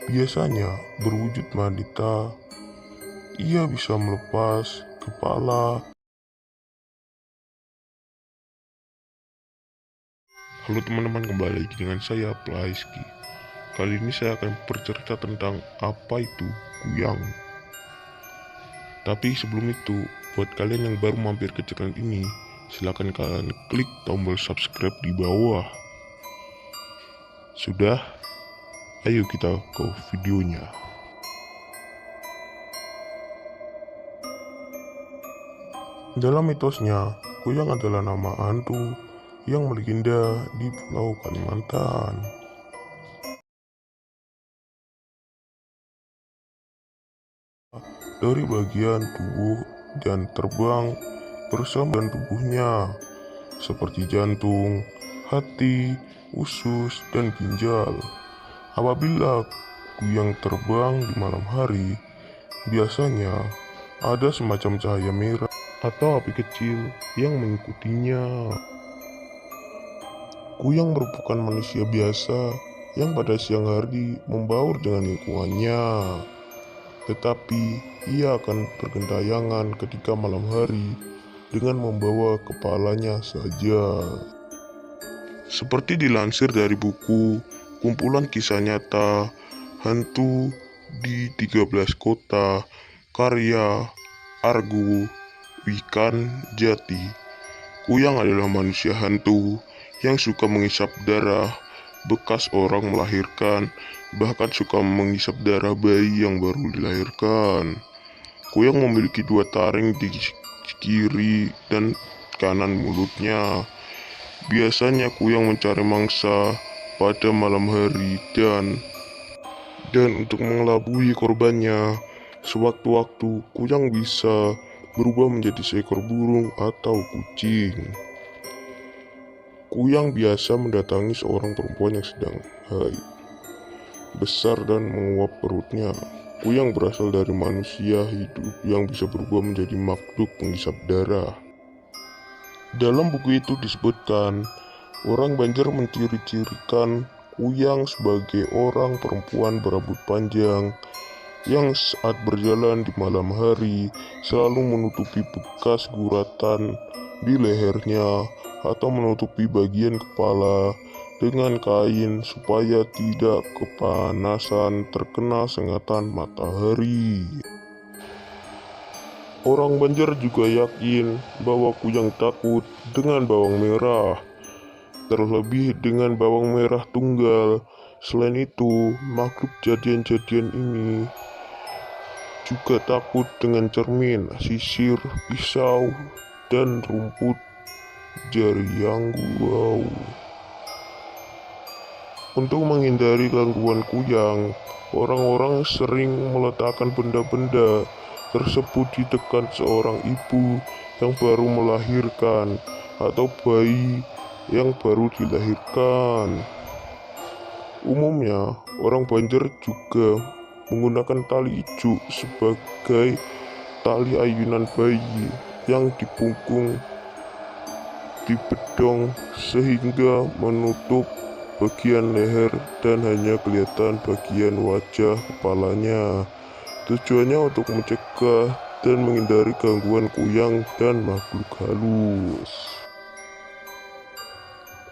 biasanya berwujud wanita. Ia bisa melepas kepala. Halo teman-teman, kembali lagi dengan saya Plaiski. Kali ini saya akan bercerita tentang apa itu kuyang. Tapi sebelum itu, buat kalian yang baru mampir ke channel ini, silahkan kalian klik tombol subscribe di bawah. Sudah? Ayo kita ke videonya. Dalam mitosnya, kuyang adalah nama hantu yang melegenda di Pulau Kalimantan. Dari bagian tubuh dan terbang bersama dengan tubuhnya, seperti jantung, hati, usus, dan ginjal. Apabila kuyang terbang di malam hari, biasanya ada semacam cahaya merah atau api kecil yang mengikutinya. Kuyang merupakan manusia biasa yang pada siang hari membaur dengan lingkungannya, tetapi ia akan bergentayangan ketika malam hari dengan membawa kepalanya saja. Seperti dilansir dari buku Kumpulan Kisah Nyata Hantu di 13 Kota karya Argo Wikan Jati, kuyang adalah manusia hantu yang suka menghisap darah bekas orang melahirkan, bahkan suka menghisap darah bayi yang baru dilahirkan. Kuyang memiliki 2 taring di kiri dan kanan mulutnya. Biasanya kuyang mencari mangsa pada malam hari dan untuk mengelabui korbannya. Sewaktu-waktu kuyang bisa berubah menjadi seekor burung atau kucing. Kuyang biasa mendatangi seorang perempuan yang sedang haid besar dan menguap perutnya. Kuyang berasal dari manusia hidup yang bisa berubah menjadi makhluk penghisap darah. Dalam buku itu disebutkan, orang Banjar menciri-cirikan kuyang sebagai orang perempuan berambut panjang yang saat berjalan di malam hari selalu menutupi bekas guratan di lehernya atau menutupi bagian kepala dengan kain supaya tidak kepanasan terkena sengatan matahari. Orang Banjar juga yakin bahwa kuyang takut dengan bawang merah, terlebih dengan bawang merah tunggal. Selain itu, makhluk jadian-jadian ini juga takut dengan cermin, sisir, pisau, dan rumput jari yang wow. Untuk menghindari gangguan kuyang, orang-orang sering meletakkan benda-benda tersebut di dekat seorang ibu yang baru melahirkan atau bayi yang baru dilahirkan. Umumnya, orang Banjar juga menggunakan tali ijuk sebagai tali ayunan bayi yang dipunggung di bedong sehingga menutup bagian leher dan hanya kelihatan bagian wajah kepalanya. Tujuannya untuk mencegah dan menghindari gangguan kuyang dan makhluk halus.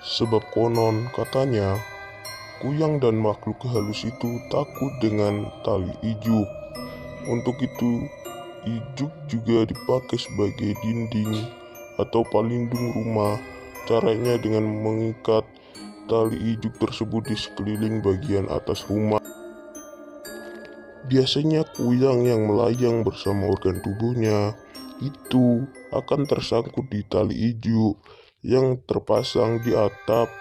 Sebab konon katanya kuyang dan makhluk halus itu takut dengan tali ijuk. Untuk itu, ijuk juga dipakai sebagai dinding atau pelindung rumah. Caranya dengan mengikat tali ijuk tersebut di sekeliling bagian atas rumah. Biasanya kuyang yang melayang bersama organ tubuhnya itu akan tersangkut di tali ijuk yang terpasang di atap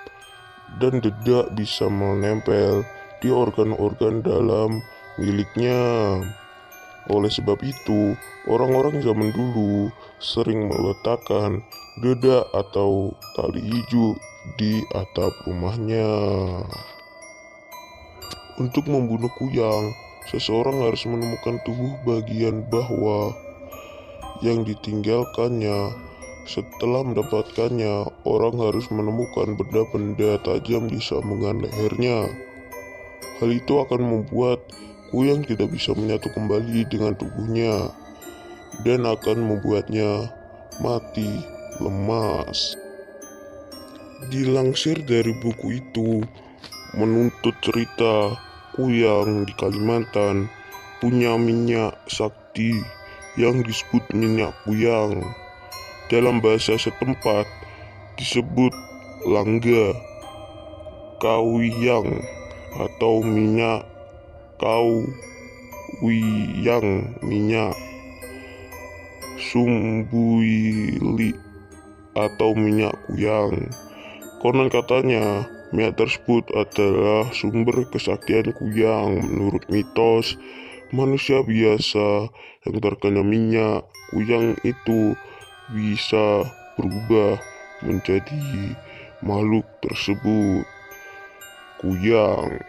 dan tidak bisa menempel di organ-organ dalam miliknya. Oleh sebab itu, orang-orang zaman dulu sering meletakkan dedak atau tali ijuk di atap rumahnya. Untuk membunuh kuyang, seseorang harus menemukan tubuh bagian bawah yang ditinggalkannya. Setelah mendapatkannya, orang harus menemukan benda-benda tajam di sambungan lehernya. Hal itu akan membuat kuyang tidak bisa menyatu kembali dengan tubuhnya dan akan membuatnya mati lemas. Dilansir dari buku itu, menuntut cerita kuyang di Kalimantan punya minyak sakti yang disebut minyak kuyang. Dalam bahasa setempat disebut langga kawiyang atau minyak kawiyang, minyak sumbuili atau minyak kuyang. Konon katanya minyak tersebut adalah sumber kesaktian kuyang. Menurut mitos, manusia biasa yang terkena minyak kuyang itu bisa berubah menjadi makhluk tersebut, kuyang.